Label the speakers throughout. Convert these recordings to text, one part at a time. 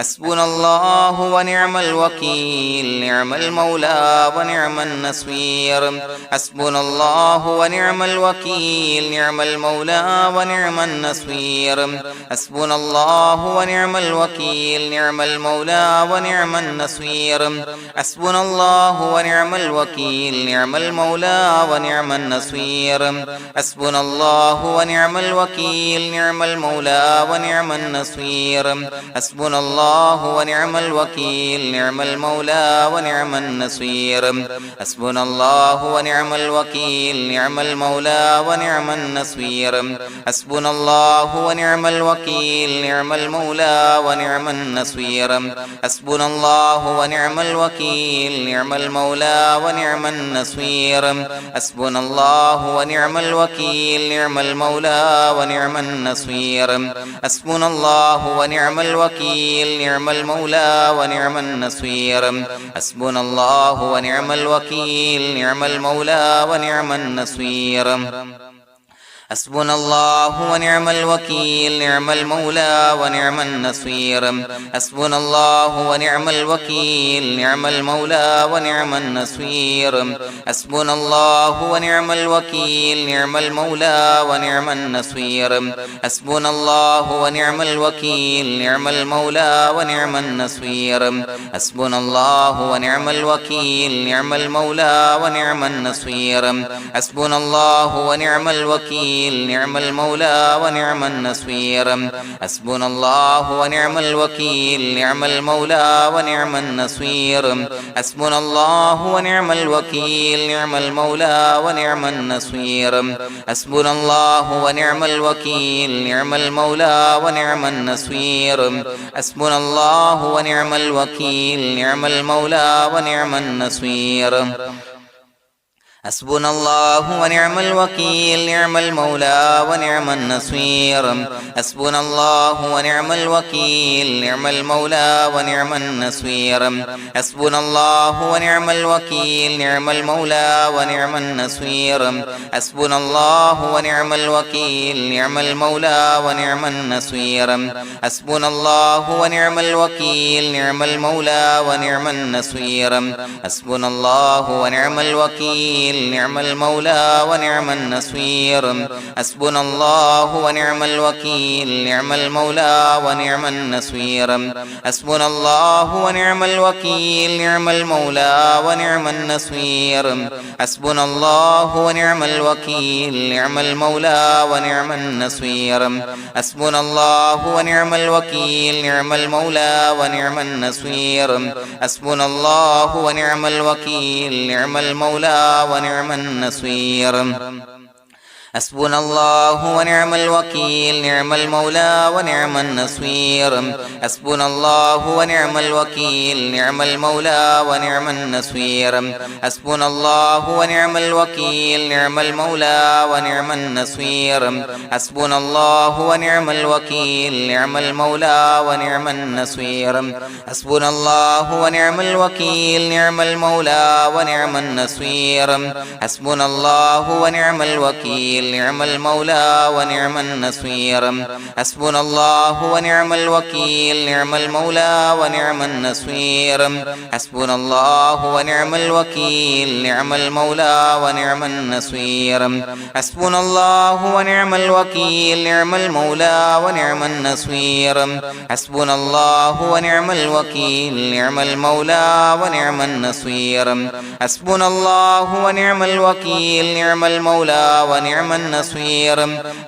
Speaker 1: حسبنا الله ونعم الوكيل نعم المولى ونعم النصير حسبنا الله ونعم الوكيل نعم المولى ونعم النصير حسبنا الله ونعم الوكيل نعم المولى ونعم النصير حسبنا الله ونعم الوكيل نعم المولى ونعم النصير حسبنا الله ونعم الوكيل نعم المولى ونعم النصير حسبنا الله ونعم الوكيل نعم المولى ونعم النصير حسبنا الله ونعم الوكيل نعم المولى ونعم النصير حسبنا الله ونعم الوكيل نعم المولى ونعم النصير حسبنا الله ونعم الوكيل نعم المولى ونعم النصير حسبنا الله ونعم الوكيل نعم المولى ونعم النصير حسبنا الله ونعم الوكيل نعم المولى ونعم النصير حسبنا الله ونعم الوكيل نعم المولى ونعم النصير حسبنا الله ونعم الوكيل نعم المولى ونعم النصير حسبنا الله ونعم الوكيل نعم المولى ونعم النصير حسبنا الله ونعم الوكيل نعم المولى ونعم النصير حسبنا الله ونعم الوكيل نعم المولى ونعم النصير حسبنا الله ونعم الوكيل نعم المولى ونعم النصير حسبنا الله ونعم الوكيل نعم المولى ونعم النصير حسبنا الله ونعم الوكيل نعم المولى ونعم النصير حسبنا الله ونعم الوكيل نعم المولى ونعم النصير حسبنا الله ونعم الوكيل نعم المولى ونعم النصير حسبنا الله ونعم الوكيل نعم المولى ونعم النصير حسبنا الله ونعم الوكيل نعم المولى ونعم النصير حسبنا الله ونعم الوكيل نعم المولى ونعم النصير حسبنا الله ونعم الوكيل نعم المولى ونعم النصير حسبنا الله ونعم الوكيل نعم المولى ونعم النصير حسبنا الله ونعم الوكيل نعم المولى ونعم النصير حسبنا الله ونعم الوكيل نعم المولى ونعم النصير حسبنا الله ونعم الوكيل نعم المولى ونعم النصير حسبنا الله ونعم الوكيل نعم المولى ونعم النصير حسبنا الله ونعم الوكيل نعم المولى ونعم النصير حسبنا الله ونعم الوكيل نعم المولى ونعم النصير حسبنا الله ونعم الوكيل نعم المولى ونعم النصير حسبنا الله ونعم الوكيل نعم المولى ونعم النصير حسبنا الله ونعم الوكيل نعم المولى ونعم النصير حسبنا الله ونعم الوكيل نعم المولى ونعم النصير حسبنا الله ونعم الوكيل نعم المولى ونعم النصير حسبنا الله ونعم الوكيل نعم المولى ونعم النصير حسبنا الله ونعم الوكيل نعم المولى ونعم النصير حسبنا الله ونعم الوكيل نعم المولى ونعم النصير حسبنا الله ونعم الوكيل نعم المولى ونعم النصير حسبنا الله ونعم الوكيل نعم المولى ونعم النصير حسبنا الله ونعم الوكيل نعم المولى ونعم النصير حسبنا الله ونعم الوكيل نعم المولى ونعم النصير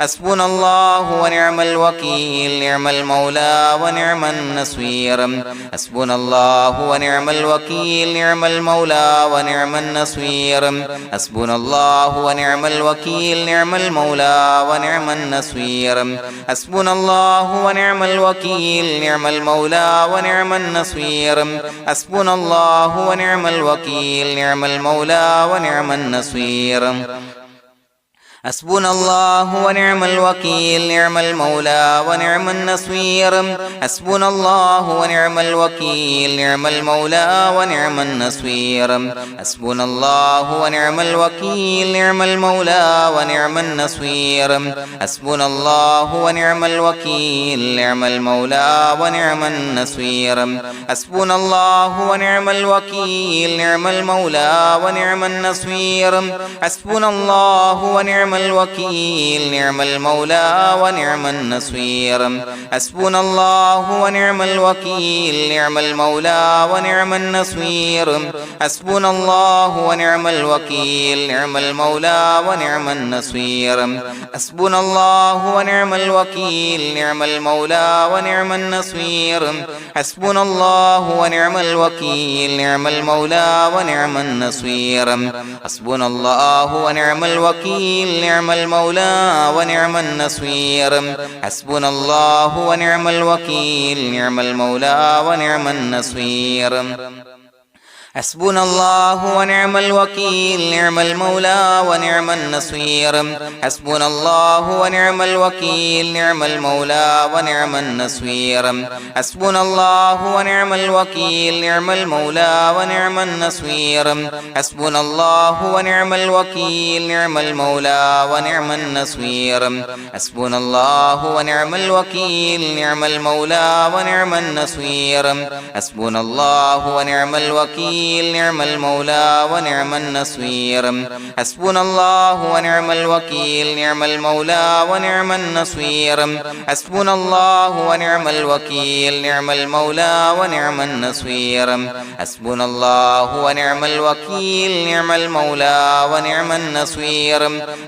Speaker 1: حسبنا الله ونعم الوكيل نعم المولى ونعم النصير حسبنا الله ونعم الوكيل نعم المولى ونعم النصير حسبنا الله ونعم الوكيل نعم المولى ونعم النصير حسبنا الله ونعم الوكيل نعم المولى ونعم النصير حسبنا الله ونعم الوكيل نعم المولى ونعم النصير حسبنا الله ونعم الوكيل نعم المولى ونعم النصير حسبنا الله ونعم الوكيل نعم المولى ونعم النصير حسبنا الله ونعم الوكيل نعم المولى ونعم النصير حسبنا الله ونعم الوكيل نعم المولى ونعم النصير حسبنا الله ونعم الوكيل نعم المولى ونعم النصير حسبنا الله ونعم الوكيل نعم المولى ونعم النصير حسبنا الله ونعم الوكيل نعم المولى ونعم النصير حسبنا الله ونعم الوكيل نعم المولى ونعم النصير حسبنا الله ونعم الوكيل نعم المولى ونعم النصير حسبنا الله ونعم الوكيل نعم المولى ونعم النصير حسبنا الله ونعم الوكيل نعم المولى ونعم النصير حسبنا الله ونعم الوكيل نعم المولى ونعم النصير حسبنا الله ونعم الوكيل نعم المولى ونعم النصير حسبنا الله ونعم الوكيل نعم المولى ونعم النصير حسبنا الله ونعم الوكيل نعم المولى ونعم النصير حسبنا الله ونعم الوكيل نعم المولى ونعم النصير حسبنا الله ونعم الوكيل نعم المولى ونعم النصير حسبنا الله ونعم الوكيل نعم المولى ونعم النصير حسبنا الله ونعم الوكيل نعم المولى ونعم النصير حسبنا الله ونعم الوكيل نعم المولى ونعم النصير حسبنا الله ونعم الوكيل نعم المولى ونعم النصير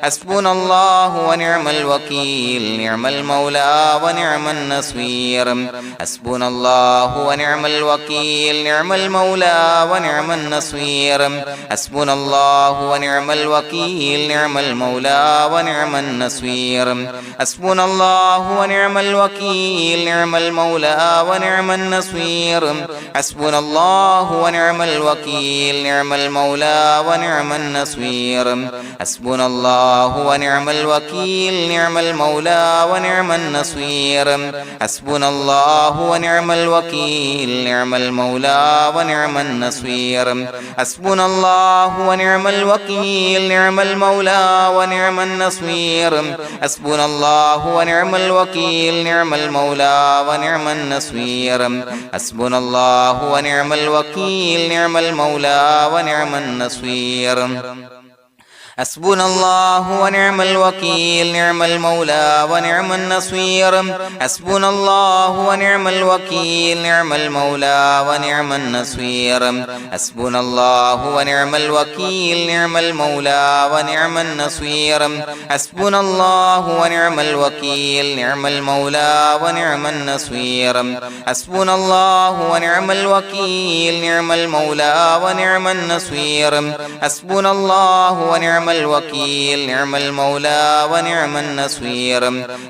Speaker 1: حسبنا الله ونعم الوكيل نعم المولى ونعم النصير حسبنا الله ونعم الوكيل نعم المولى ونعم النصير حسبنا الله ونعم الوكيل نعم المولى ونعم النصير حسبنا الله ونعم الوكيل نعم المولى ونعم النصير حسبنا الله ونعم الوكيل نعم المولى ونعم النصير حسبنا الله ونعم الوكيل نعم المولى ونعم النصير حسبنا الله ونعم الوكيل نعم المولى ونعم النصير حسبنا الله ونعم الوكيل نعم المولى ونعم النصير حسبنا الله ونعم الوكيل نعم المولى ونعم النصير حسبنا الله ونعم الوكيل نعم المولى ونعم النصير حسبنا الله ونعم الوكيل نعم المولى ونعم النصير حسبنا الله ونعم الوكيل نعم المولى ونعم النصير حسبنا الله ونعم الوكيل نعم المولى ونعم النصير حسبنا الله ونعم الوكيل نعم المولى ونعم النصير حسبنا الله ونعم الوكيل نعم المولى ونعم النصير حسبنا الله ونعم الوكيل نعم المولى ونعم النصير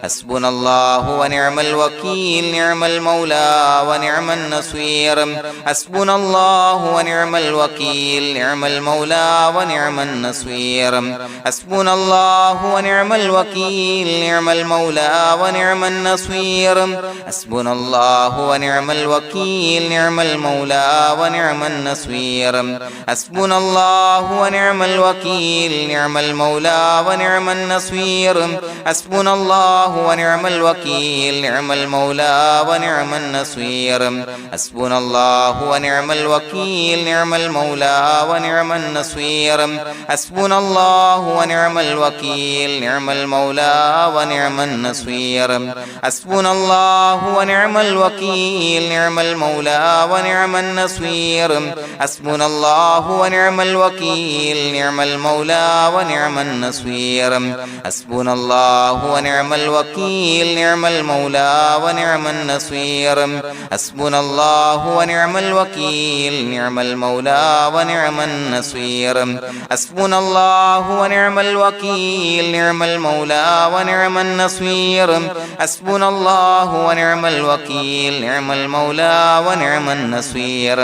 Speaker 1: حسبنا الله ونعم الوكيل نعم المولى ونعم النصير حسبنا الله ونعم الوكيل نعم المولى ونعم النصير حسبنا الله ونعم الوكيل نعم المولى ونعم النصير حسبنا الله ونعم الوكيل نعم المولى ونعم النصير حسبنا الله ونعم الوكيل نعم المولى ونعم النصير حسبنا الله ونعم الوكيل نعم المولى ونعم النصير حسبنا الله ونعم الوكيل نعم المولى ونعم النصير حسبنا الله ونعم الوكيل نعم المولى ونعم النصير حسبنا الله ونعم الوكيل نعم المولى ونعم النصير حسبنا الله ونعم الوكيل نعم المولى ونعم النصير حسبنا الله ونعم الوكيل نعم المولى ونعم النصير حسبنا الله ونعم الوكيل نعم المولى ونعم النصير حسبنا الله ونعم الوكيل نعم المولى ونعم النصير حسبنا الله ونعم الوكيل نعم المولى ونعم النصير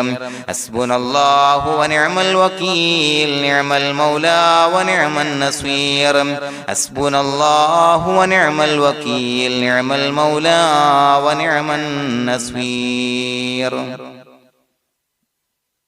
Speaker 1: حسبنا الله ونعم الوكيل نعم المولى ونعم النصير حسبنا الله ونعم الوكيل نعم المولى ونعم النصير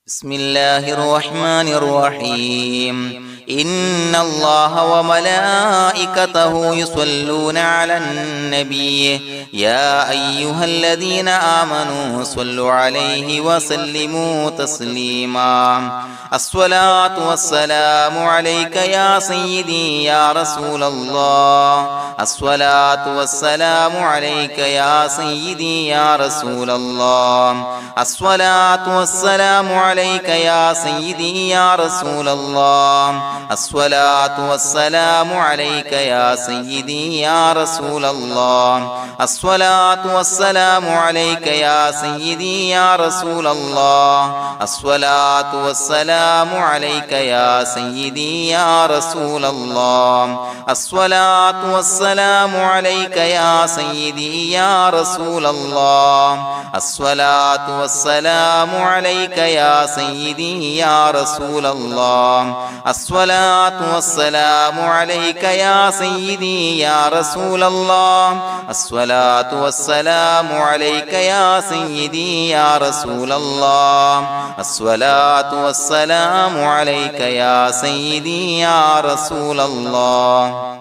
Speaker 1: بسم الله الرحمن الرحيم إن الله وملائكته يصلون على النبي يا أيها الذين آمنوا صلوا عليه وسلموا تسليما الصلاة والسلام عليك يا سيدي يا رسول الله الصلاة والسلام عليك يا سيدي يا رسول الله الصلاة والسلام عليك يا سيدي يا رسول الله الصلاة والسلام عليك يا سيدي يا رسول الله الصلاة والسلام عليك يا سيدي يا رسول الله الصلاة والسلام عليك يا سيدي يا رسول الله الصلاة والسلام عليك يا سيدي يا رسول الله الصلاة والسلام عليك يا سيدي يا رسول الله الصلاة والسلام عليك يا سيدي يا رسول الله الصلاة والسلام عليك يا سيدي يا رسول الله الصلاة والسلام عليك يا سيدي يا رسول الله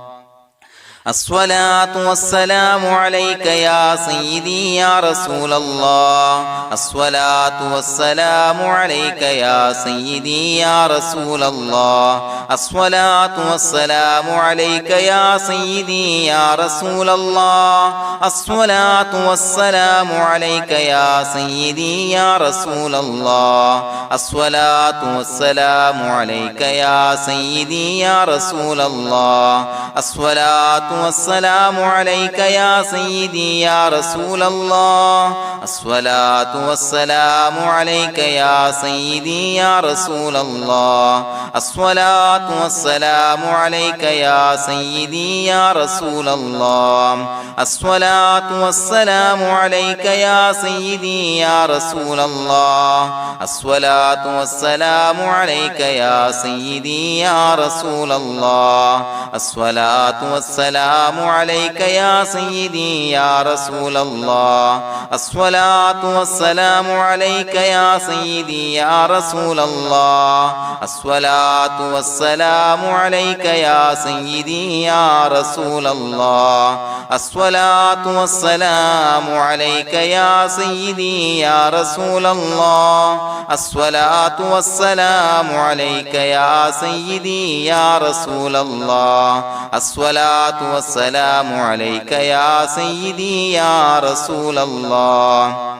Speaker 1: الصلاة والسلام عليك يا سيدي يا رسول الله الصلاة والسلام عليك يا سيدي يا رسول الله الصلاة والسلام عليك يا سيدي يا رسول الله الصلاة والسلام عليك يا سيدي يا رسول الله الصلاة والسلام عليك يا سيدي يا رسول الله الصلاة والسلام عليك يا سيدي يا رسول الله الصلاة والسلام عليك يا سيدي يا رسول الله الصلاة والسلام عليك يا سيدي يا رسول الله الصلاة والسلام عليك يا سيدي يا رسول الله الصلاة والسلام عليك يا سيدي يا رسول الله الصلاة والسلام عليك يا سيدي يا رسول الله الصلاة والسلام عليك يا سيدي يا رسول الله الصلاة والسلام عليك يا سيدي يا رسول الله الصلاة والسلام عليك يا سيدي يا رسول الله الصلاة والسلام عليك يا سيدي يا رسول الله الصلاة والسلام عليك يا سيدي يا رسول الله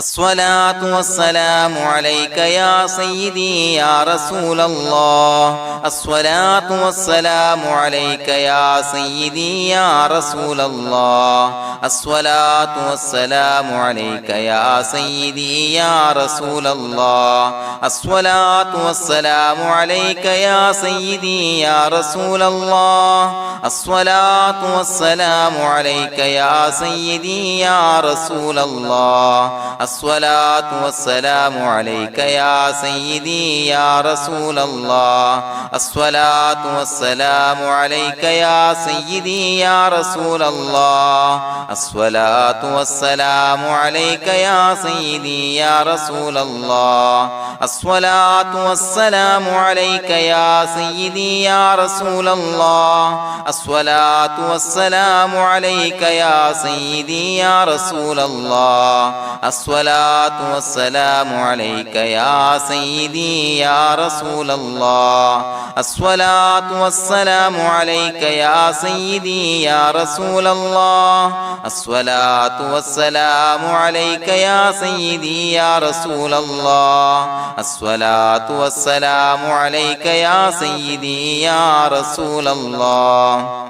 Speaker 1: الصلاة والسلام عليك يا سيدي يا رسول الله الصلاة والسلام عليك يا سيدي يا رسول الله الصلاة والسلام عليك يا سيدي يا رسول الله الصلاة والسلام عليك يا سيدي يا رسول الله الصلاة والسلام عليك يا سيدي يا رسول الله الصلاة والسلام عليك يا سيدي يا رسول الله الصلاة والسلام عليك يا سيدي يا رسول الله الصلاة والسلام عليك يا سيدي يا رسول الله الصلاة والسلام عليك يا سيدي يا رسول الله الصلاة والسلام عليك يا سيدي يا رسول الله الصلاة والسلام عليك يا سيدي يا رسول الله الصلاة والسلام عليك يا سيدي يا رسول الله الصلاة والسلام عليك يا سيدي يا رسول الله الصلاة والسلام عليك يا سيدي يا رسول الله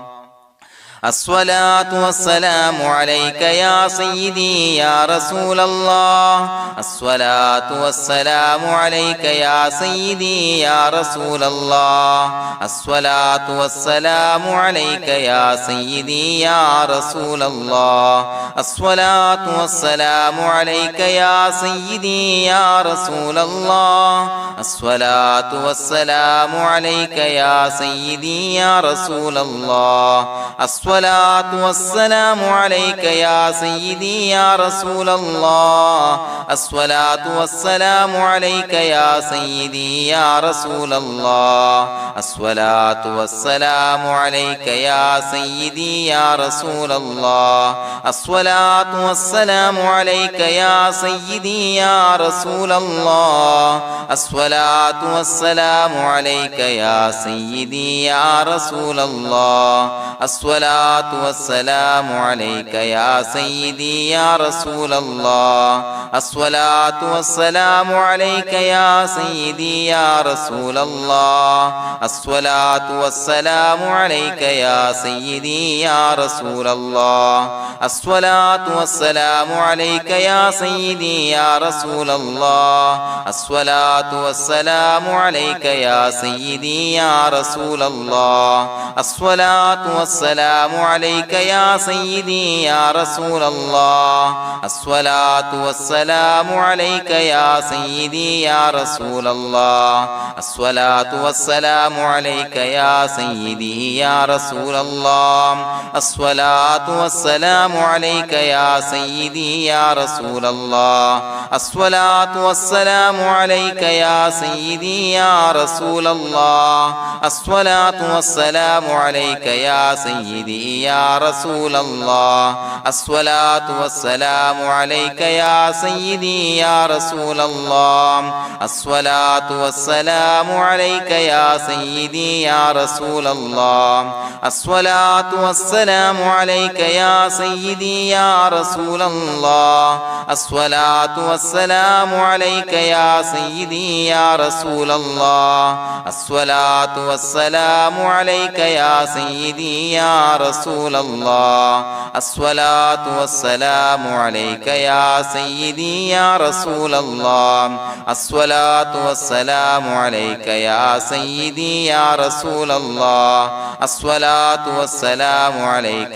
Speaker 1: الصلاة والسلام عليك يا سيدي يا رسول الله الصلاة والسلام عليك يا سيدي يا رسول الله الصلاة والسلام عليك يا سيدي يا رسول الله الصلاة والسلام عليك يا سيدي يا رسول الله الصلاة والسلام عليك يا سيدي يا رسول الله الصلاة والسلام عليك يا سيدي يا رسول الله الصلاة والسلام عليك يا سيدي يا رسول الله الصلاة والسلام عليك يا سيدي يا رسول الله الصلاة والسلام عليك يا سيدي يا رسول الله الصلاة والسلام عليك يا سيدي يا رسول الله الصلاة والسلام عليك يا سيدي يا رسول الله الصلاة والسلام عليك يا سيدي يا رسول الله الصلاة والسلام عليك يا سيدي يا رسول الله الصلاة والسلام عليك يا سيدي يا رسول الله الصلاة والسلام عليك يا سيدي يا رسول الله الصلاة والسلام عليك يا سيدي يا رسول الله الصلاة والسلام عليك يا سيدي يا رسول الله الصلاة والسلام عليك يا سيدي يا رسول الله الصلاة والسلام عليك يا سيدي يا رسول الله الصلاة والسلام عليك يا سيدي يا رسول الله الصلاة والسلام عليك يا سيدي يا رسول الله الصلاة والسلام عليك يا سيدي يا رسول الله الصلاة والسلام عليك يا سيدي يا رسول الله الصلاة والسلام عليك يا سيدي يا رسول الله الصلاة والسلام عليك يا سيدي يا رسول الله الصلاة والسلام عليك يا سيدي يا رسول الله الصلاة والسلام عليك يا سيدي يا رسول الله الصلاة والسلام عليك يا سيدي يا رسول الله الصلاة والسلام عليك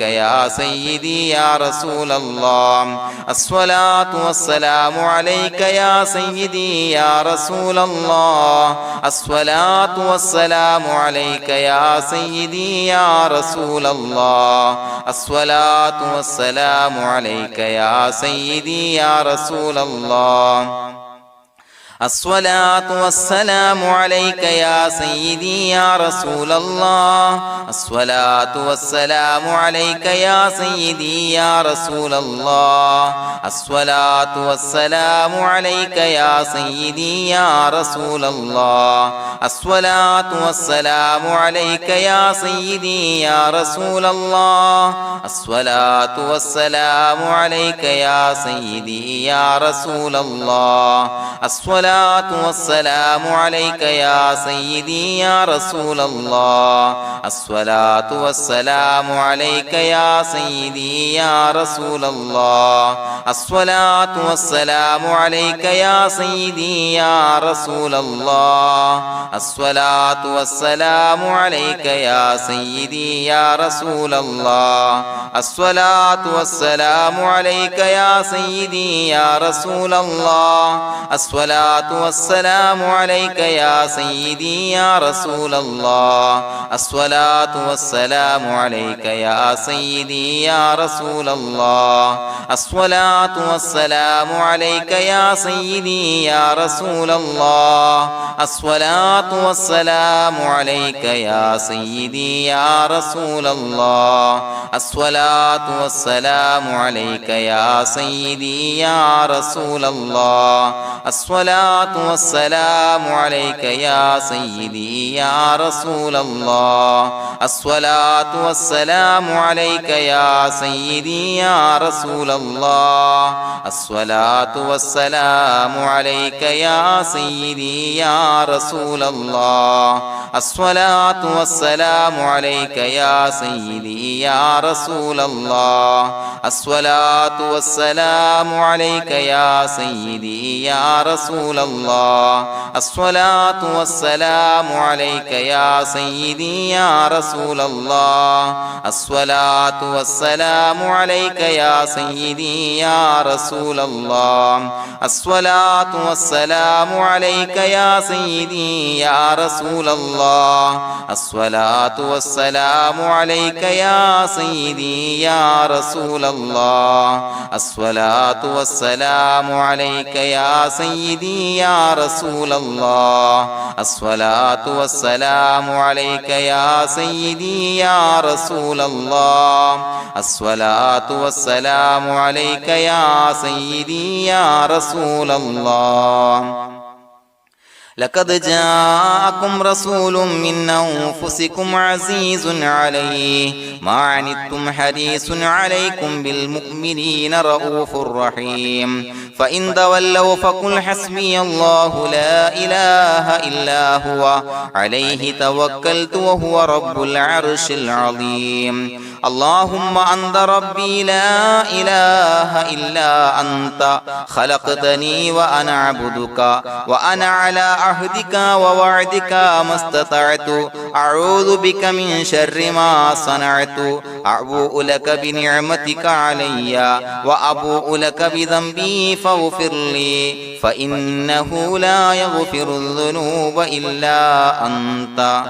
Speaker 1: يا سيدي يا رسول الله الصلاة والسلام عليك يا سيدي يا رسول الله الصلاة والسلام عليك يا سيدي يا رسول الله الصلاة والسلام عليك يا سيدي يا رسول الله الصلاة والسلام عليك يا سيدي يا رسول الله الصلاة والسلام عليك يا سيدي يا رسول الله الصلاة والسلام عليك يا سيدي يا رسول الله الصلاة والسلام عليك يا سيدي يا رسول الله الصلاة والسلام عليك يا سيدي يا رسول الله الصلاة والسلام عليك يا سيدي يا رسول الله الصلاة والسلام عليك يا سيدي يا رسول الله الصلاة والسلام عليك يا سيدي يا رسول الله الصلاة والسلام عليك يا سيدي يا رسول الله الصلاة والسلام عليك يا سيدي يا رسول الله الصلاة والسلام عليك يا سيدي يا رسول الله الصلاة والسلام عليك يا سيدي يا رسول الله الصلاة والسلام عليك يا سيدي يا رسول الله الصلاة والسلام عليك يا سيدي يا رسول الله الصلاة والسلام عليك يا سيدي يا رسول الله الصلاة الصلاة والسلام عليك يا سيدي يا رسول الله الصلاة والسلام عليك يا سيدي يا رسول الله الصلاة والسلام عليك يا سيدي يا رسول الله الصلاة والسلام عليك يا سيدي يا رسول الله الصلاة والسلام عليك يا سيدي يا رسول الله الصلاة والسلام عليك يا سيدي يا رسول الله الصلاة والسلام عليك يا سيدي يا رسول الله الصلاة والسلام عليك يا سيدي يا رسول الله الصلاة والسلام عليك يا سيدي يا رسول الله الصلاة والسلام عليك يا سيدي يا رسول الله الصلاة والسلام عليك يا سيدي يا رسول الله الصلاة والسلام عليك يا سيدي يا رسول الله لقد جاءكم رسول من أنفسكم عزيز عليه ما عنتم حريص عليكم بالمؤمنين رؤوف رحيم فإن تولوا فقل حسبي الله لا إله إلا هو عليه توكلت وهو رب العرش العظيم اللهم أنت ربي لا إله إلا أنت خلقتني وأنا عبدك وأنا على عهدك ووعدك ما استطعت أعوذ بك من شر ما صنعت أبوء لك بنعمتك علي وأبوء لك بذنبي فاغفر لي فإنه لا يغفر الذنوب إلا أنت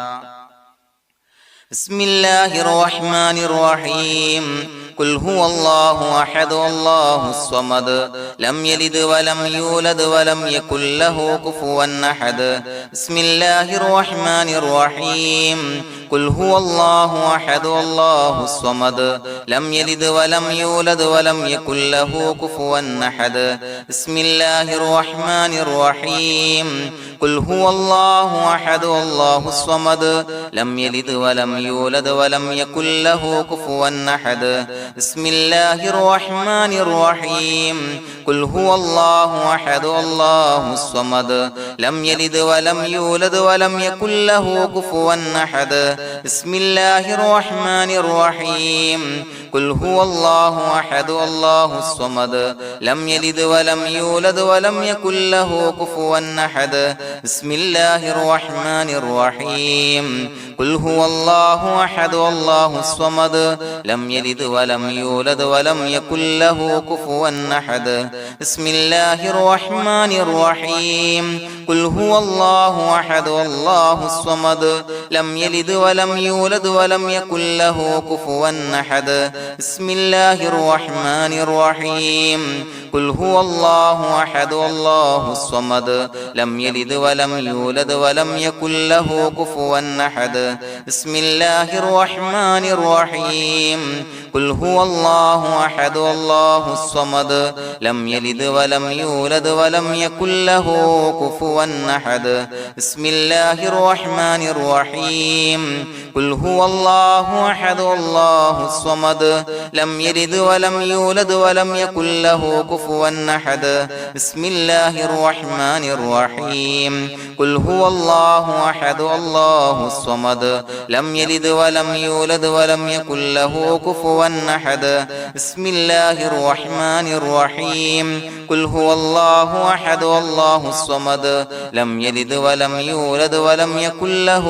Speaker 1: بسم الله الرحمن الرحيم قل هو الله أحد الله الصمد لم يلد ولم يولد ولم يكن له كفوا أحد بسم الله الرحمن الرحيم قل هو الله أحد الله الصمد لم يلد ولم يولد ولم يكن له كفوا أحد بسم الله الرحمن الرحيم قل هو الله أحد الله الصمد لم يلد ولم يولد ولم يكن له كفوا أحد بسم الله الرحمن الرحيم قل هو الله أحد الله الصمد لم يلد ولم يولد ولم يكن له كفوا أحد بسم الله الرحمن الرحيم قل هو الله أحد الله الصمد لم يلد ولم يولد ولم يكن له كفوا أحد بسم الله الرحمن الرحيم قل هو الله أحد الله الصمد لم يلد ولم يولد ولم يكن له كفوا أحد بسم الله الرحمن الرحيم قل هو الله أحد الله الصمد لم يلد ولم يولد ولم يكن له كفوا أحد بسم الله الرحمن الرحيم قل هو الله أحد الله الصمد لم يلد ولم يولد ولم يكن له كفوا أحد بسم الله الرحمن الرحيم قل هو الله أحد الله الصمد لم يلد ولم يولد ولم يكن له كفوا أحد بسم الله الرحمن الرحيم قل هو الله أحد الله الصمد لم يلد ولم يولد ولم يكن له كفوا أحد بسم الله الرحمن الرحيم قل هو الله أحد الله الصمد لم يلد ولم يولد ولم يكن له كفوا أحد بسم الله الرحمن الرحيم قل هو الله أحد الله الصمد لم يلد ولم يولد ولم يكن له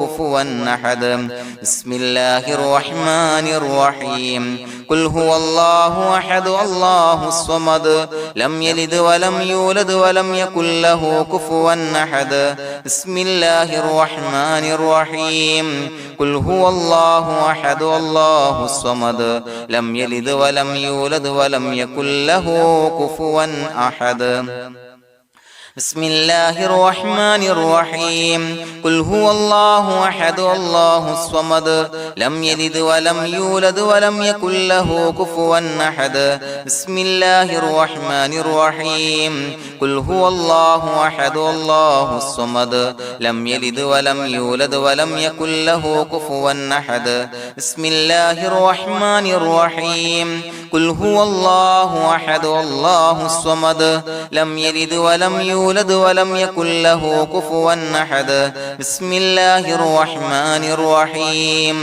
Speaker 1: كفوا أحد بسم الله الرحمن الرحيم قل هو الله أحد الله الصمد لم يلد ولم يولد ولم يكن له كفوا أحد بسم الله الرحمن الرحيم قل هو الله أحد الله الصمد لم يلد ولم يولد ولم يكن له كفوا أحد بسم الله الرحمن الرحيم قل هو الله أحد الله الصمد لم يلد ولم يولد ولم يكن له كفوا أحد بسم الله الرحمن الرحيم قل هو الله أحد الله الصمد لم يلد ولم يولد ولم يكن له كفوا أحد بسم الله الرحمن الرحيم قل هو الله أحد الله الصمد لم يلد ولم يولد ولم يكن له كفوا أحد بسم الله الرحمن الرحيم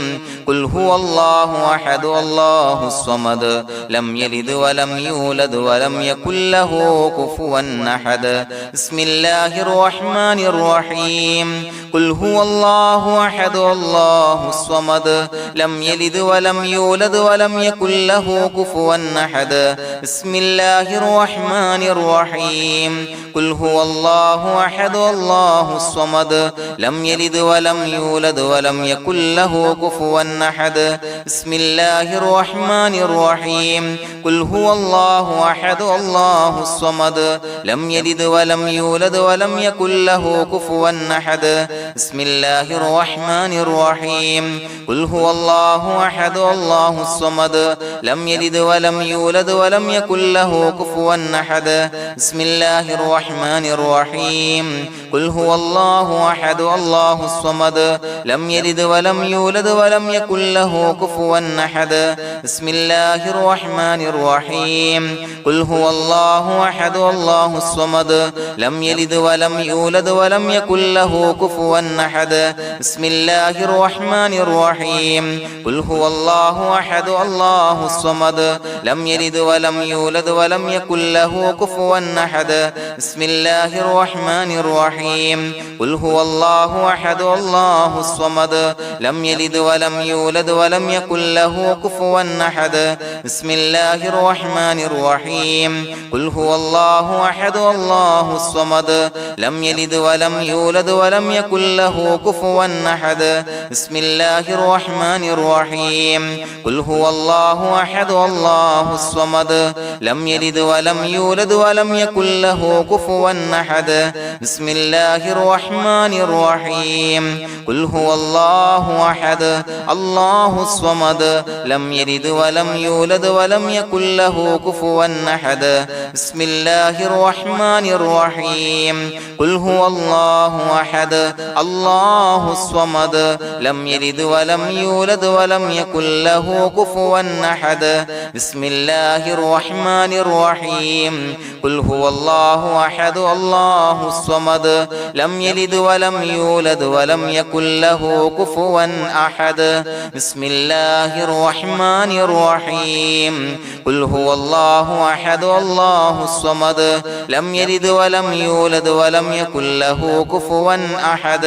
Speaker 1: قل هو الله أحد الله الصمد لم يلد ولم يولد ولم يكن له كفوا أحد بسم الله الرحمن الرحيم قل هو الله أحد الله الصمد لم يلد ولم يولد ولم يكن له كفوا أحد بسم الله الرحمن الرحيم قل هو الله أحد الله الصمد لم يلد ولم يولد ولم يكن له كفوا أحد بسم الله الرحمن الرحيم قل هو الله أحد الله الصمد لم يلد ولم يولد ولم يكن له كفوا أحد بسم الله الرحمن الرحيم قل هو الله أحد الله الصمد لم يلد ولم يولد ولم يكن له كفوا أحد بسم الله الرحمن الرحيم قل هو الله أحد الله الصمد لم يلد ولم يولد ولم يكن له كفوا أحد بسم الله الرحمن الرحيم قل هو الله أحد الله الصمد لم يلد ولم يولد ولم يكن له كفوا أحد بسم الله الرحمن الرحيم قل هو الله أحد الله الصمد لم يلد ولم يولد ولم يكن له كفوا أحد بسم الله الرحمن الرحيم قل هو الله أحد الله الصمد لم يلد ولم يولد ولم يكن له كفوا أحد بسم الله الرحمن الرحيم قل هو الله أحد الله الصمد لم يلد ولم يولد ولم يكن له كفوا أحد بسم الله الرحمن الرحيم قل هو الله أحد الله الصمد لم يلد ولم يولد ولم يكن له كفوا أحد بسم الله الرحمن الرحيم قل هو الله أحد الله الصمد لم يلد ولم يولد ولم يكن له كفوا أحد بسم الله الرحمن الرحيم قل هو الله أحد الله الصمد لم يلد ولم يولد ولم يكن له كفوا أحد بسم الله الرحمن الرحيم قل هو الله أحد الله الصمد لم يلد ولم يولد ولم يكن له كفوا أحد بسم الله الرحمن الرحيم قل هو الله أحد الله الصمد لم يلد ولم يولد ولم يكن له كفوا أحد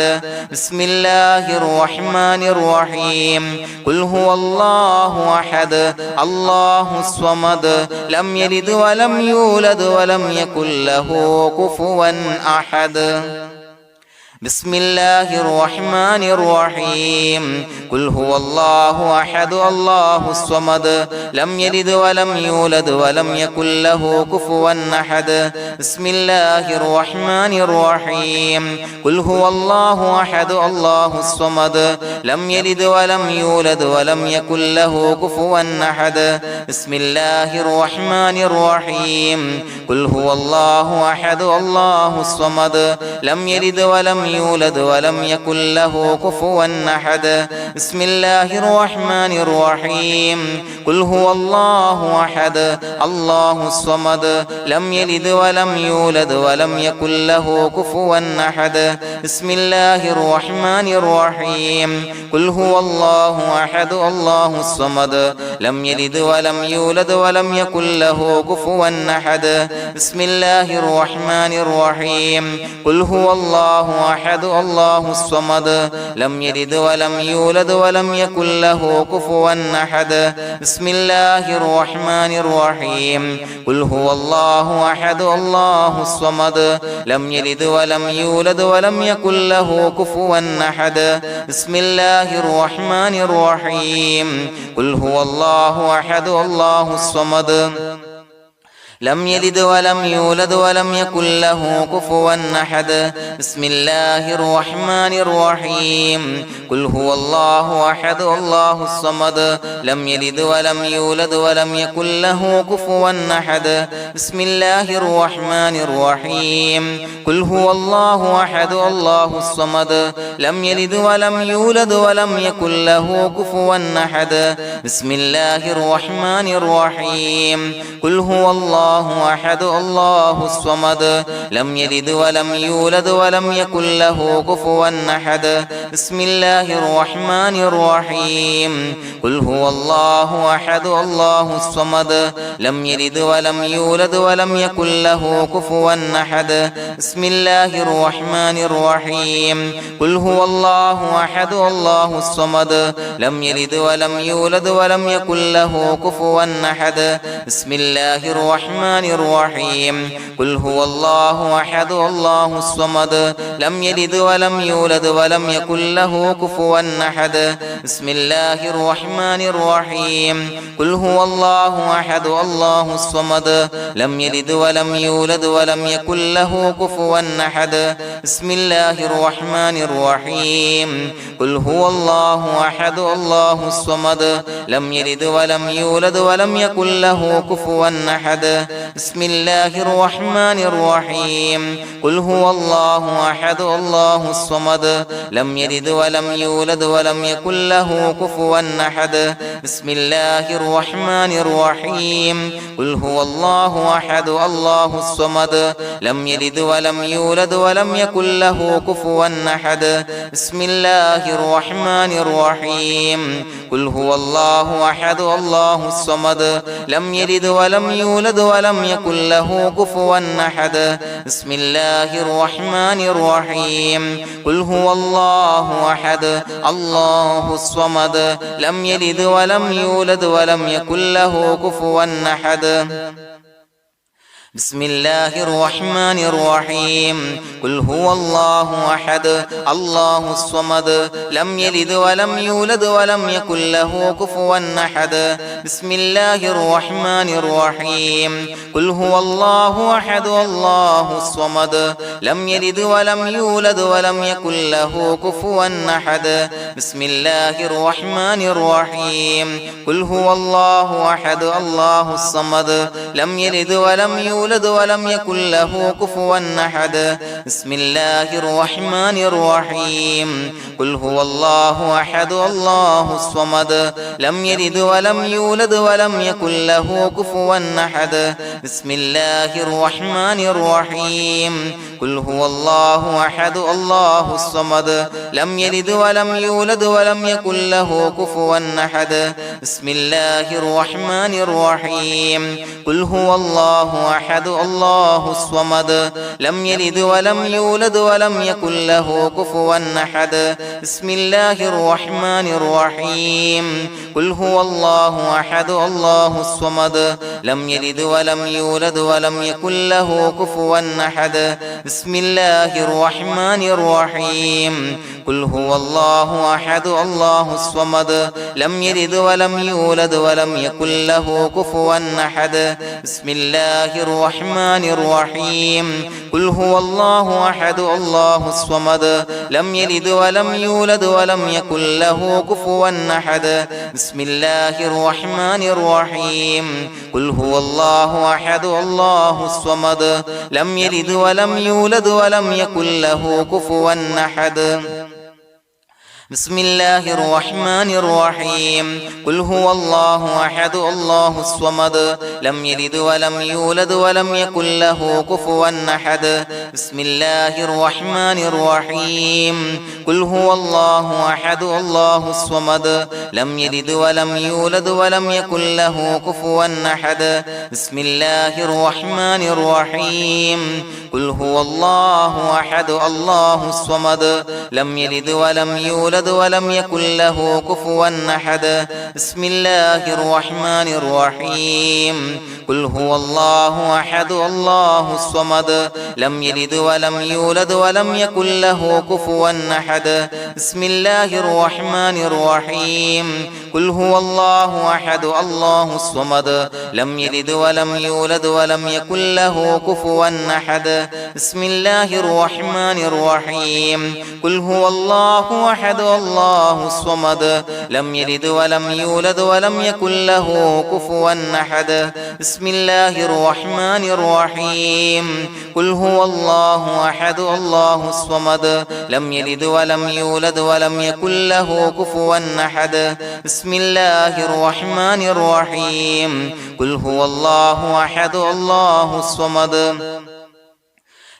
Speaker 1: بسم الله الرحمن الرحيم قل هو الله أحد الله الصمد لم يلد ولم يولد ولم يكن له كفوا أحد بسم الله الرحمن الرحيم قل هو الله أحد الله الصمد لم يلد ولم يولد ولم يكن له كفوا أحد بسم الله الرحمن الرحيم قل هو الله أحد الله الصمد لم يلد ولم يولد ولم يكن له كفوا أحد بسم الله الرحمن الرحيم قل هو الله أحد الله الصمد لم يلد ولم يولد ولم يكن له كفوا أحد بسم الله الرحمن الرحيم قل هو الله أحد الله الصمد لم يلد ولم يولد ولم يكن له كفوا أحد بسم الله الرحمن الرحيم قل هو الله أحد الله الصمد لم يلد ولم يولد ولم يكن له كفوا أحد بسم الله الرحمن الرحيم قل هو الله أحد الله الصمد لم يلد ولم يولد ولم يكن له كفوا أحد بسم الله الرحمن الرحيم قل هو الله أحد الله الصمد لم يلد ولم يولد ولم يكن له كفوا أحد بسم الله الرحمن الرحيم قل هو الله أحد الله الصمد لم يلد ولم يولد ولم يكن له كفوا أحد بسم الله الرحمن الرحيم قل هو الله أحد الله الصمد لم يلد ولم يولد ولم يكن له كفوا أحد بسم الله الرحمن الرحيم قل هو الله أحد الله الصمد لم يلد ولم يولد ولم يكن له كفوا أحد بسم الله الرحمن الرحيم قل هو الله أحد الله الصمد لم يلد ولم يولد ولم يكن له كفوا أحد بسم الله الرحمن الرحيم قل هو الله أحد الله الصمد لم يلد ولم يولد ولم يكن له كفوا أحد بسم الله الرحمن الرحيم قل هو الله أحد الله الصمد لم يلد ولم يولد ولم يكن له كفوا أحد بسم الله الرحمن الرحيم قل هو الله أحد الله الصمد لم يلد ولم يولد ولم يكن له كفوا أحد بسم الله الرحمن الرحيم قل هو الله أحد الله الصمد لم يلد ولم يولد ولم يكن له كفوا أحد بسم الله الرحمن الرحيم قل هو الله أحد الله الصمد لم يلد ولم يولد ولم يكن له كفوا أحد بسم الله الرحمن الرحيم قل هو الله أحد الله الصمد لم يلد ولم يولد ولم يكن له كفوا أحد بسم الله الرحمن الرحيم قل هو الله أحد الله الصمد لم يلد ولم يولد ولم يكن له كفوا أحد بسم الله الرحمن الرحيم قل هو الله أحد الله الصمد لم يلد ولم يولد ولم يكن له كفوا أحد بسم الله الرحمن الرحيم قل هو الله أحد الله الصمد لم يلد ولم يولد ولم يكن له كفوا أحد بسم الله الرحمن الرحيم قل هو الله أحد الله الصمد لم يلد ولم يولد ولم يكن له كفوا أحد بسم الله الرحمن الرحيم قل هو الله أحد الله الصمد لم يلد ولم يولد ولم يكن له كفوا أحد بسم الله الرحمن الرحيم قل هو الله أحد الله الصمد لم يلد ولم يولد ولم يكن له كفوا أحد بسم الله الرحمن الرحيم قل هو الله أحد الله الصمد لم يلد ولم يولد ولم يكن له كفوا أحد بسم الله الرحمن الرحيم قل هو الله أحد الله الصمد لم يلد ولم يولد ولم يكن له كفوا أحد بسم الله الرحمن الرحيم قل هو الله أحد الله الصمد لم يلد ولم يولد ولم يكن له كفوا أحد بسم الله الرحمن الرحيم قل هو الله أحد الله الصمد لم يلد ولم يولد ولم يكن له كفوا أحد بسم الله الرحمن الرحيم قل هو الله أحد الله الصمد لم يلد ولم يولد ولم يكن له كفوا أحد بسم الله الرحمن الرحيم قل هو الله أحد الله الصمد لم يلد ولم يولد ولم يكن له كفوا أحد بسم الله الرحمن الرحيم قل هو الله أحد الله الصمد لم يلد ولم يولد ولم يكن له كفوا أحد بسم الله الرحمن الرحيم قل هو الله أحد الله الصمد لم يلد ولم يولد ولم يكن له كفوا أحد بسم الله الرحمن الرحيم قل هو الله أحد الله الصمد لم يلد ولم يولد ولم يكن له كفوا أحد بسم الله الرحمن الرحيم قل هو الله أحد الله الصمد لم يلد ولم يولد يولد ولم يكن له كفوا أحد بسم الله الرحمن الرحيم قل هو الله أحد الله الصمد لم يلد ولم يولد ولم يكن له كفوا أحد بسم الله الرحمن الرحيم قل هو الله أحد الله الصمد لم يلد ولم يولد ولم يكن له كفوا أحد بسم الله الرحمن الرحيم قل هو الله أحد الله الصمد لم يلد ولم يولد ولم يكن له كفوا أحد بسم الله الرحمن الرحيم قل هو الله أحد الله الصمد لم يلد ولم يولد ولم يكن له كفوا أحد بسم الله الرحمن الرحيم قل هو الله أحد الله الصمد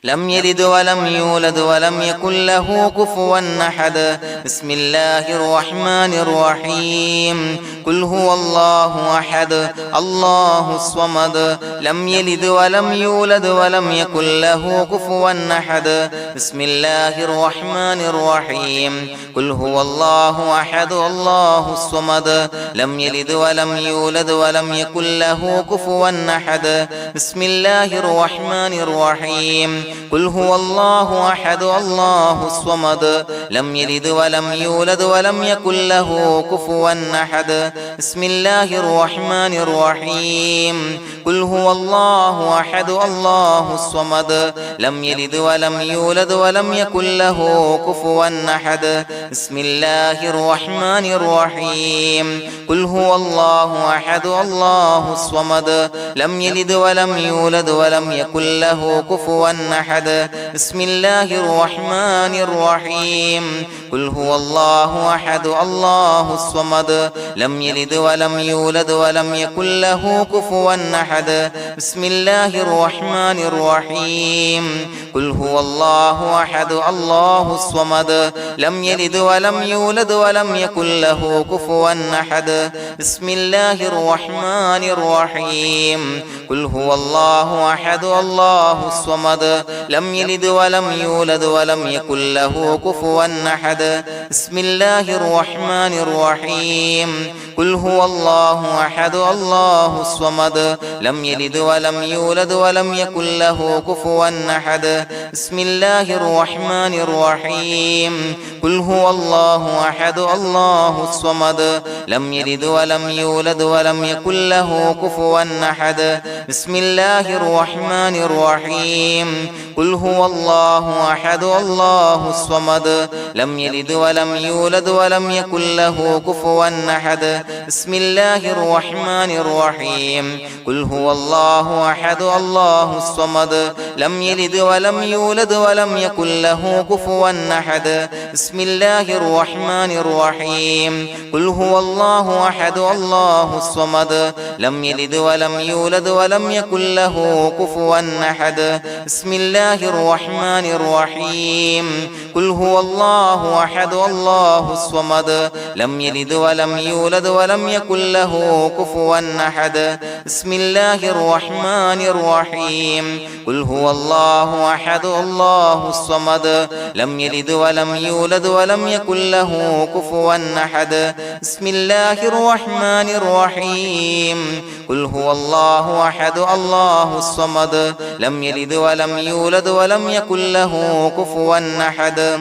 Speaker 1: لم يلد ولم يولد ولم يكن له كفوا أحد بسم الله الرحمن الرحيم قل هو الله أحد الله الصمد لم يلد ولم يولد ولم يكن له كفوا أحد بسم الله الرحمن الرحيم قل هو الله أحد الله الصمد لم يلد ولم يولد ولم يكن له كفوا أحد بسم الله الرحمن الرحيم قل هو الله أحد الله الصمد لم يلد ولم يولد ولم يكن له كفوا أحد بسم الله الرحمن الرحيم قل هو الله أحد الله الصمد لم يلد ولم يولد ولم يكن له كفوا أحد بسم الله الرحمن الرحيم قل هو الله أحد الله الصمد لم يلد ولم يولد ولم يكن له كفوا أحد بسم الله الرحمن الرحيم قل هو الله أحد الله الصمد لم يلد ولم يولد ولم يكن له كفوا أحد بسم الله الرحمن الرحيم قل هو الله أحد الله الصمد لم يلد ولم يولد ولم يكن له كفوا أحد بسم الله الرحمن الرحيم قل هو الله أحد الله الصمد لم يلد ولم يولد ولم يكن له كفوا أحد بسم الله الرحمن الرحيم قل هو الله أحد الله الصمد لم يلد ولم يولد ولم يكن له كفوا أحد بسم الله الرحمن الرحيم قل هو الله أحد الله الصمد لم يلد ولم يولد ولم يكن له كفوا أحد بسم الله الرحمن الرحيم قل هو الله أحد الله الصمد لم يلد ولم يولد ولم يكن له كفوا أحد بسم الله الرحمن الرحيم قل هو الله أحد الله الصمد لم يلد ولم يولد ولم يكن له كفوا أحد بسم الله الرحمن الرحيم قل هو الله أحد الله الصمد لم يلد ولم يولد ولم يكن له كفوا أحد بسم الله الرحمن الرحيم قل هو الله أحد الله الصمد لم يلد ولم يولد ولم يكن له كفوا أحد بسم الله الرحمن الرحيم قل هو الله أحد الله الصمد لم يلد ولم يولد ولم يكن له كفوا أحد بسم الله الرحمن الرحيم قل هو الله أحد الله الصمد لم يلد ولم يولد ولم يكن له كفوا أحد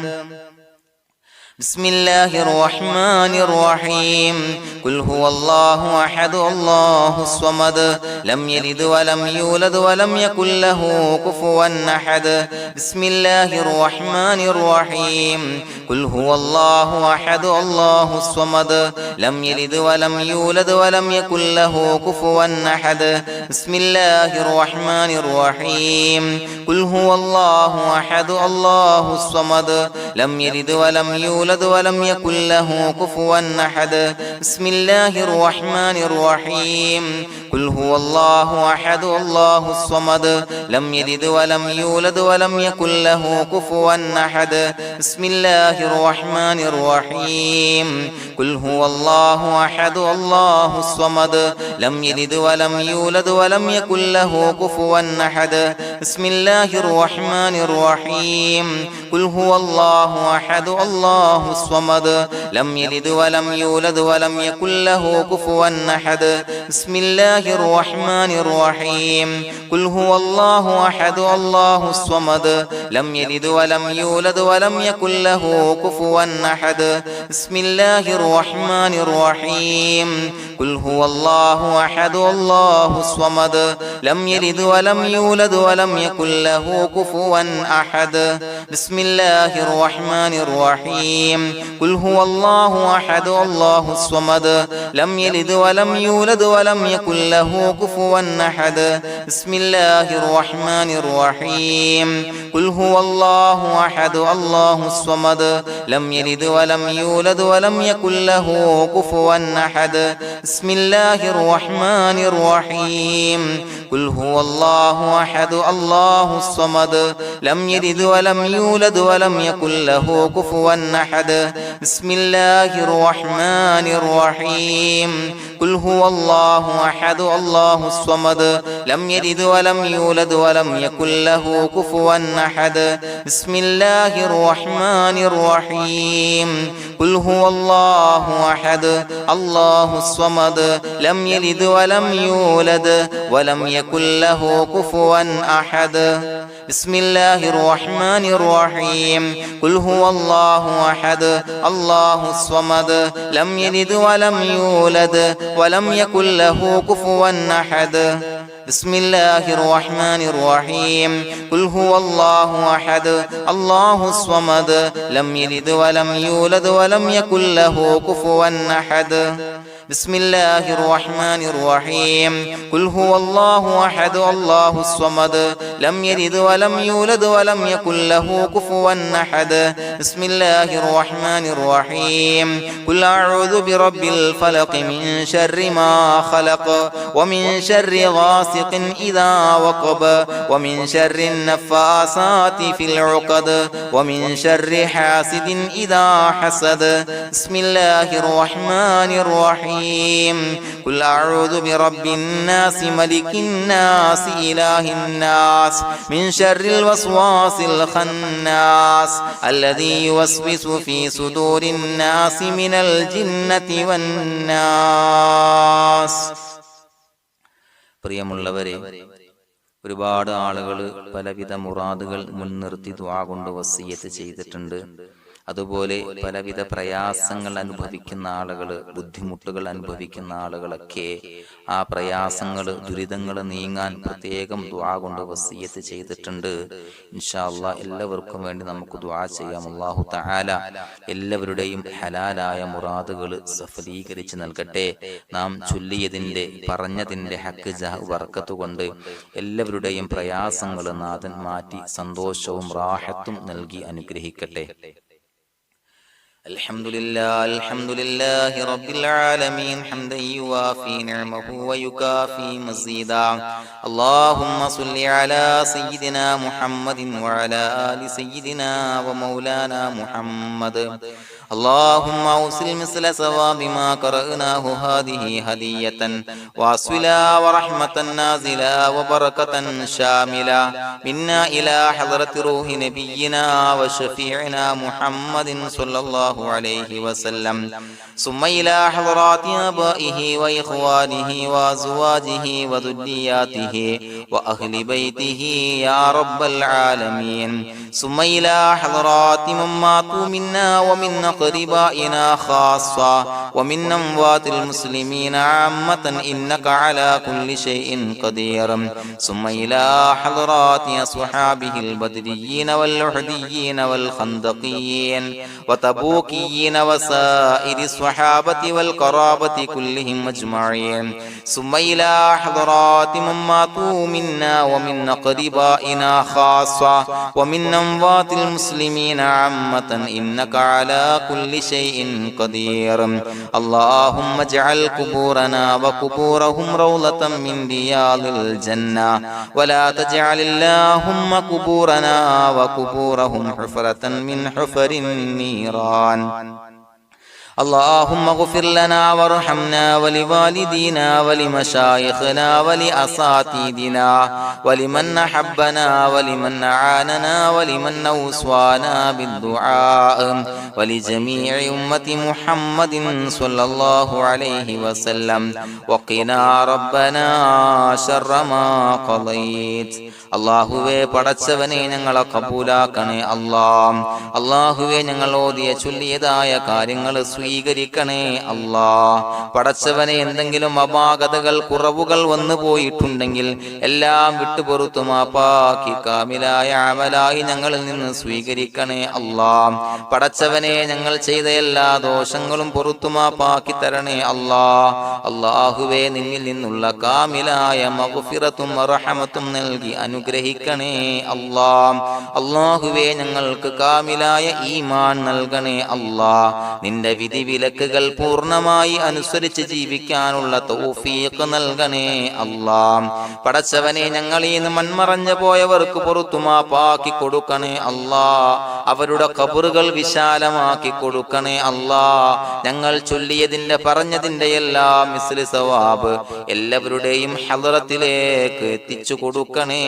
Speaker 1: بسم الله الرحمن الرحيم قل هو الله أحد الله الصمد لم يلد ولم يولد ولم يكن له كفوا أحد بسم الله الرحمن الرحيم قل هو الله أحد الله الصمد لم يلد ولم يولد ولم يكن له كفوا أحد بسم الله الرحمن الرحيم قل هو الله أحد الله الصمد لم يلد ولم يولد ولم يكن له كفوا أحد بسم الله الرحمن الرحيم قل هو الله أحد الله الصمد لم يلد ولم يولد ولم يكن له كفوا أحد بسم الله الرحمن الرحيم قل هو الله أحد الله الصمد لم يلد ولم يولد ولم يكن له كفوا أحد بسم الله الرحمن الرحيم قل هو الله أحد الله الصمد لم يلد ولم يولد ولم يكن له كفوا أحد بسم الله الرحمن الرحيم قل هو الله أحد الله الصمد لم يلد ولم يولد ولم يكن له كفوا أحد بسم الله الرحمن الرحيم قل هو الله أحد الله الصمد لم يلد ولم يولد ولم يكن له كفوا أحد بسم الله الرحمن الرحيم قل هو الله أحد الله الصمد لم يلد ولم يولد ولم يكن له كفوا أحد بسم الله الرحمن الرحيم قل هو الله أحد الله الصمد لم يلد ولم يولد ولم يكن له كفوا أحد بسم الله الرحمن الرحيم قل هو الله أحد الله الصمد لم يلد ولم يولد ولم يكن له كفوا أحد بسم الله الرحمن الرحيم قل هو الله أحد الله الصمد لم يلد ولم يولد ولم يكن له كفوا أحد بسم الله الرحمن الرحيم قل هو الله أحد الله الصمد لم يلد ولم يولد ولم يكن له كفوا أحد بسم الله الرحمن الرحيم قل هو الله أحد الله الصمد لم يلد ولم يولد ولم يكن له كفوا أحد بسم الله الرحمن الرحيم قل هو الله أحد الله الصمد لم يلد ولم يولد ولم يكن له كفوا أحد بسم الله الرحمن الرحيم قل هو الله أحد الله الصمد لم يلد ولم يولد ولم يكن له كفوا أحد بسم الله الرحمن الرحيم قل أعوذ برب الفلق من شر ما خلق ومن شر غاسق إذا وقب ومن شر النفاثات في العقد ومن شر حاسد إذا حسد بسم الله الرحمن الرحيم قل أعوذ برب الناس ملك الناس إله الناس من شر الوسواس الخناس الذي يوسوس في صدور الناس من الجنة والناس. പ്രിയമുള്ളവരെ, ഒരുപാട് ആളുകൾ പലവിധ മുറാദുകൾ മുൻനിർത്തി ദുആ കൊണ്ട് വസിയ്യത്ത് ചെയ്തിട്ടുണ്ട്. അതുപോലെ പലവിധ പ്രയാസങ്ങൾ അനുഭവിക്കുന്ന ആളുകൾ, ബുദ്ധിമുട്ടുകൾ അനുഭവിക്കുന്ന ആളുകളൊക്കെ ആ പ്രയാസങ്ങൾ, ദുരിതങ്ങൾ നീങ്ങാൻ പ്രത്യേകം ദുആ കൊണ്ട് വസിയ്യത്ത് ചെയ്തിട്ടുണ്ട്. ഇൻഷാ അല്ലാഹ് എല്ലാവർക്കും വേണ്ടി നമുക്ക് ദുആ ചെയ്യാം. അല്ലാഹു തആല എല്ലാവരുടെയും ഹലാലായ മുറാദുകൾ സഫലീകരിച്ച് നൽകട്ടെ. നാം ചൊല്ലിയതിൻ്റെ, പറഞ്ഞതിൻ്റെ ഹക്ക് ജാഹ് ബർക്കത്ത് കൊണ്ട് എല്ലാവരുടെയും പ്രയാസങ്ങൾ നാഥൻ മാറ്റി സന്തോഷവും റാഹത്തും നൽകി അനുഗ്രഹിക്കട്ടെ. الحمد لله رب العالمين حمدا يوافي نعمه ويكافي مزيدا. اللهم صل على سيدنا محمد وعلى آل سيدنا ومولانا محمد. اللهم أوصل مثل ثواب ما قرأناه هذه هدية واصلا ورحمة نازلا وبركة شاملا منا إلى حضرة روح نبينا وشفيعنا محمد صلى الله عليه وسلم، ثم إلى حضرات آبائه وإخوانه وأزواجه وذرياته وأهل بيته يا رب العالمين، ثم إلى حضرات من ماتوا منا ومن أقربائنا خاصة ومن أموات المسلمين عامة إنك على كل شيء قدير، ثم إلى حضرات أصحابه البدريين والأحديين والخندقيين وتبوكيين وسائر الصحابة والقرابة كلهم أجمعين، ثم إلى حضرات من ماتوا منا ومن أقربائنا خاصة ومن أموات المسلمين عامة إنك على كل شيء قدير. اللهم اجعل قبورنا وقبورهم روضة من رياض الجنة، ولا تجعل اللهم قبورنا وقبورهم حفرة من حفر النيران. اللهم اغفر لنا وارحمنا ولوالدينا ولمشايخنا ولأساتذتنا ولمن أحبنا ولمن أعاننا ولمن أوصانا بالدعاء ولجميع أمة محمد صلى الله عليه وسلم وقنا ربنا شر ما قضيت. അള്ളാഹുവേ പടച്ചവനെ ഞങ്ങളെ കബൂലാക്കണേ അല്ലാഹ്. അള്ളാഹുവേ ഞങ്ങൾ ഓതിയ ചൊല്ലിയതായ കാര്യങ്ങൾ സ്വീകരിക്കണേ അല്ലാഹ്. പടച്ചവനെ എന്തെങ്കിലും അപാകതകൾ കുറവുകൾ വന്നു പോയിട്ടുണ്ടെങ്കിൽ എല്ലാം വിട്ടുപുറത്തു മാപ്പാക്കി കാമിലായ അമലായി ഞങ്ങളിൽ നിന്ന് സ്വീകരിക്കണേ അല്ലാഹ്. പടച്ചവനെ ഞങ്ങൾ ചെയ്ത എല്ലാ ദോഷങ്ങളും പുറത്തു മാപ്പാക്കി തരണേ അല്ലാഹ്. അള്ളാഹുവേ നിന്നിൽ നിന്നുള്ള കാമിലായ മഗ്ഫിറത്തും റഹമത്തും നൽകി അനുഗ്രഹിക്കണേ അല്ലാഹ്. അല്ലാഹുവേ ഞങ്ങൾക്ക് കാമിലായ ഈമാൻ നൽകണേ അല്ലാഹ്. നിന്റെ വിധിവിലക്കുകൾ പൂർണ്ണമായി അനുസരിച്ച് ജീവിക്കാനുള്ള തൗഫീഖ് നൽകണേ അല്ലാഹ്. പടച്ചവനെ ഞങ്ങളിൽ നിന്ന് മൺമറഞ്ഞു പോയവർക്ക് പുറത്തു മാപ്പാക്കി കൊടുക്കണേ അല്ലാഹ്. അവരുടെ ഖബറുകൾ വിശാലമാക്കി കൊടുക്കണേ അല്ലാഹ്. ഞങ്ങൾ ചൊല്ലിയതിന്റെ പറഞ്ഞതിന്റെ എല്ലാം മിസ്ലി സവാബ് എല്ലാവരുടെയും ഹളറത്തിലേക്ക് എത്തിച്ചു കൊടുക്കണേ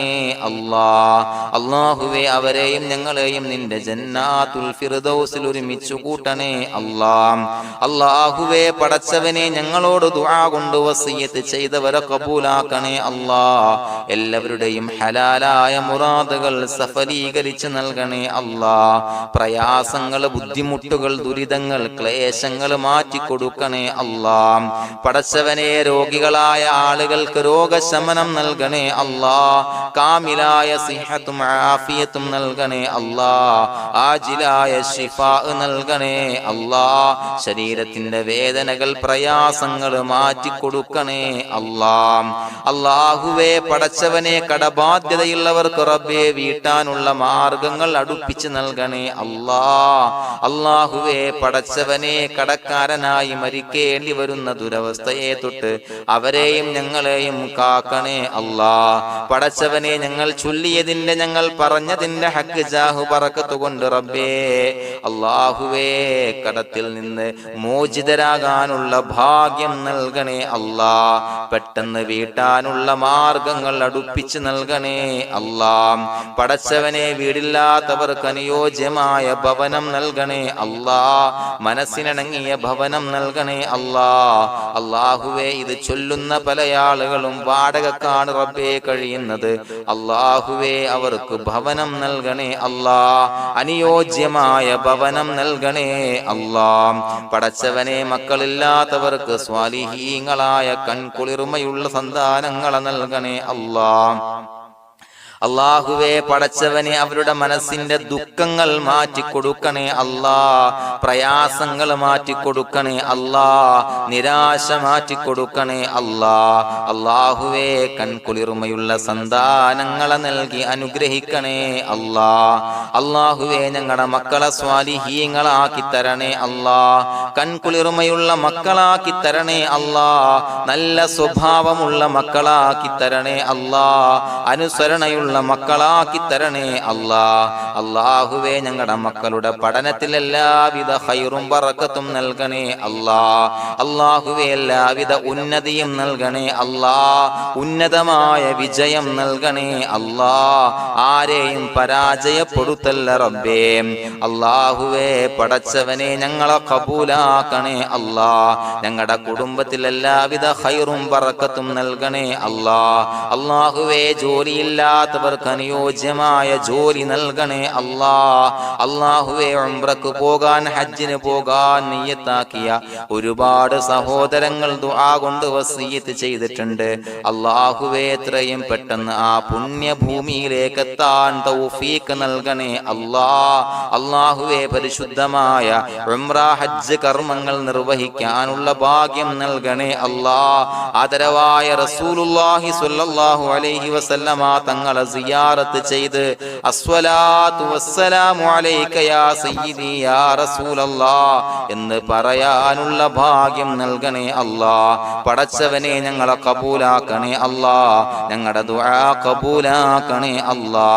Speaker 1: അല്ലാഹ്. അല്ലാഹുവേ അവരെയും ഞങ്ങളെയും നിന്റെ ജന്നാത്തുൽ ഫിർദൗസിൽ ഒരുമിച്ചു കൂട്ടണേ അല്ലാഹ്. അല്ലാഹുവേ പടച്ചവനെ ഞങ്ങളോട് ദുആ കൊണ്ട് വസിയത്ത് ചെയ്തവരെ കബൂലാക്കണേ അല്ലാഹ്. എല്ലാവരുടെയും ഹലാലായ മുറാദുകൾ സഫലീകരിച്ച് നൽകണേ അല്ലാഹ്. പ്രയാസങ്ങൾ, ബുദ്ധിമുട്ടുകൾ, ദുരിതങ്ങൾ, ക്ലേശങ്ങൾ മാറ്റിക്കൊടുക്കണേ അല്ലാഹ്. പടച്ചവനെ രോഗികളായ ആളുകൾക്ക് രോഗശമനം നൽകണേ അല്ലാഹ്. കാമിലായ സിഹത്തും ആഫിയത്തും നൽകണേ അല്ലാഹ്. ആജിലായ ശിഫാ നൽകണേ അല്ലാഹ്. ശരീരത്തിന്റെ വേദനകൾ, പ്രയാസങ്ങൾ മാറ്റിക്കൊടുക്കണേ അല്ലാഹ്. അല്ലാഹുവേ പടച്ചവനെ കടബാധ്യതയുള്ളവർക്ക് റബ്ബേ വീട്ടാനുള്ള മാർഗങ്ങൾ അടുപ്പിച്ച് നൽകണേ അല്ലാഹ്. അല്ലാഹുവേ പടച്ചവനെ കടക്കാരനായി മരിക്കേണ്ടി വരുന്ന ദുരവസ്ഥയെ തൊട്ട് അവരെയും ഞങ്ങളെയും കാക്കണേ അല്ലാഹ്. പടച്ചവനെ ഞങ്ങൾ ചൊല്ലിയതിന്റെ, ഞങ്ങൾ പറഞ്ഞതിന്റെ ഹക്ക് ജാഹു ബറക്കത്ത് കൊണ്ട് റബ്ബേ അല്ലാഹുവേ കടത്തിൽ നിന്ന് മോചിതരാകാനുള്ള ഭാഗ്യം നൽകണേ അല്ലാഹ്. പെട്ടെന്ന് വീട്ടാനുള്ള മാർഗങ്ങൾ അടുപ്പിച്ച് നൽകണേ അല്ലാഹ്. പടച്ചവനെ വീടില്ലാത്തവർക്ക് അനുയോജ്യമായ ഭവനം നൽകണേ അല്ലാഹ്. മനസ്സിനിണങ്ങിയ ഭവനം നൽകണേ അല്ലാഹ്. അല്ലാഹുവേ ഇത് ചൊല്ലുന്ന പല ആളുകളും വാടകക്കാണ് റബ്ബേ കഴിയുന്നത്. അല്ലാഹുവേ അവർക്ക് ഭവനം നൽകണേ അല്ലാഹ്. അനുയോജ്യമായ ഭവനം നൽകണേ അല്ലാഹ്. പടച്ചവനെ മക്കളില്ലാത്തവർക്ക് സ്വാലിഹീങ്ങളായ കൺകുളിർമയുള്ള സന്താനങ്ങളെ നൽകണേ അല്ലാഹ്. അല്ലാഹുവേ പടച്ചവനെ അവരുടെ മനസ്സിന്റെ ദുഃഖങ്ങൾ മാറ്റിക്കൊടുക്കണേ അല്ലാഹ്. പ്രയാസങ്ങൾ മാറ്റിക്കൊടുക്കണേ അല്ലാഹ്. നിരാശ മാറ്റിക്കൊടുക്കണേ അല്ലാഹ്. അല്ലാഹുവേ കൺകുളിർമയുള്ള സന്താനങ്ങളെ നൽകി അനുഗ്രഹിക്കണേ അല്ലാഹ്. അല്ലാഹുവേ ഞങ്ങളുടെ മക്കളെ സ്വാലിഹീങ്ങളാക്കി തരണേ അല്ലാഹ്. കൺകുളിർമയുള്ള മക്കളാക്കി തരണേ അല്ലാഹ്. നല്ല സ്വഭാവമുള്ള മക്കളാക്കി തരണേ അല്ലാഹ്. അനുസരണയുള്ള മക്കളാക്കി തരണേ അല്ലാഹ്. അല്ലാഹുവേ ഞങ്ങളുടെ മക്കളുടെ പഠനത്തിൽ എല്ലാവിധ ഖൈറും ബറക്കത്തും നൽകണേ അല്ലാഹ്. അല്ലാഹുവേ എല്ലാവിധ ഉന്നതിയും നൽകണേ അല്ലാഹ്. ഉന്നതമായ വിജയം നൽകണേ അല്ലാഹ്. ആരെയും പരാജയപ്പെടുത്തല്ല റബ്ബേ. അല്ലാഹുവേ പടച്ചവനെ ഞങ്ങളെ കബൂലാക്കണേ അല്ലാഹ്. ഞങ്ങളുടെ കുടുംബത്തിൽ എല്ലാവിധ ഖൈറും ബറക്കത്തും നൽകണേ അല്ലാഹ്. അല്ലാഹുവേ ജോലിയില്ലാത്ത അനുയോജ്യമായ ജോലി നൽകണേ അല്ലാഹ്. അല്ലാഹുവേ ഉംറക്ക് പോകാൻ, ഹജ്ജിന് പോകാൻ നിയ്യത്താക്കിയ ഒരുപാട് സഹോദരങ്ങൾ ദുആ കൊണ്ട് വസിയത്ത് ചെയ്തിട്ടുണ്ട്. അല്ലാഹുവേ എത്രയും പെട്ടെന്ന് ആ പുണ്യഭൂമിയിലേക്ക് എത്താൻ തൗഫീഖ് നൽകണേ അല്ലാഹ്. അല്ലാഹുവേ പരിശുദ്ധമായ ഉംറ ഹജ്ജ് കർമ്മങ്ങൾ നിർവഹിക്കാനുള്ള ഭാഗ്യം നൽകണേ അല്ലാഹ്. ആദരവായ റസൂലുള്ളാഹി സ്വല്ലല്ലാഹു അലൈഹി വസല്ലമ തങ്ങളെ സിയാറത്ത് ചെയ്ത് അസ്സലാത്തു വസ്സലാമു അലൈക യാ സയ്യിദി യാ റസൂലല്ലാഹ് എന്ന് പറയാനുള്ള ഭാഗ്യം നൽകണേ അല്ലാ. പടച്ചവനെ ഞങ്ങളെ കബൂലാക്കണേ അല്ലാ, ഞങ്ങളുടെ ദുആ കബൂലാക്കണേ അല്ലാ.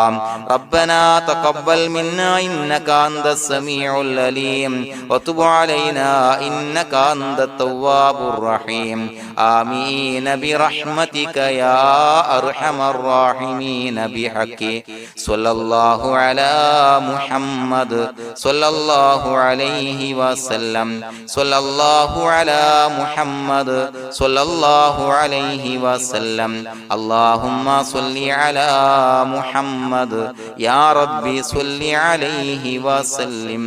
Speaker 1: റബ്ബനാ തഖബ്ബൽ മിന്നാ ഇന്നക അന്തസ് സമീഉൽ അലീം വതുബ് അലൈനാ ഇന്നക അന്തത് തവ്വാബുർ റഹീം. ആമീൻ ബിറഹ്മതിക യാ അർഹമർ റഹീമീൻ ബിഹഖി സ്വല്ലല്ലാഹു അലാ മുഹമ്മദ് സ്വല്ലല്ലാഹു അലൈഹി വസല്ലം സ്വല്ലല്ലാഹു അലാ മുഹമ്മദ് സ്വല്ലല്ലാഹു അലൈഹി വസല്ലം. അല്ലാഹുമ്മ സ്വല്ലി അലാ മുഹമ്മദ് യാ റബ്ബി സ്വല്ലി അലൈഹി വസല്ലം.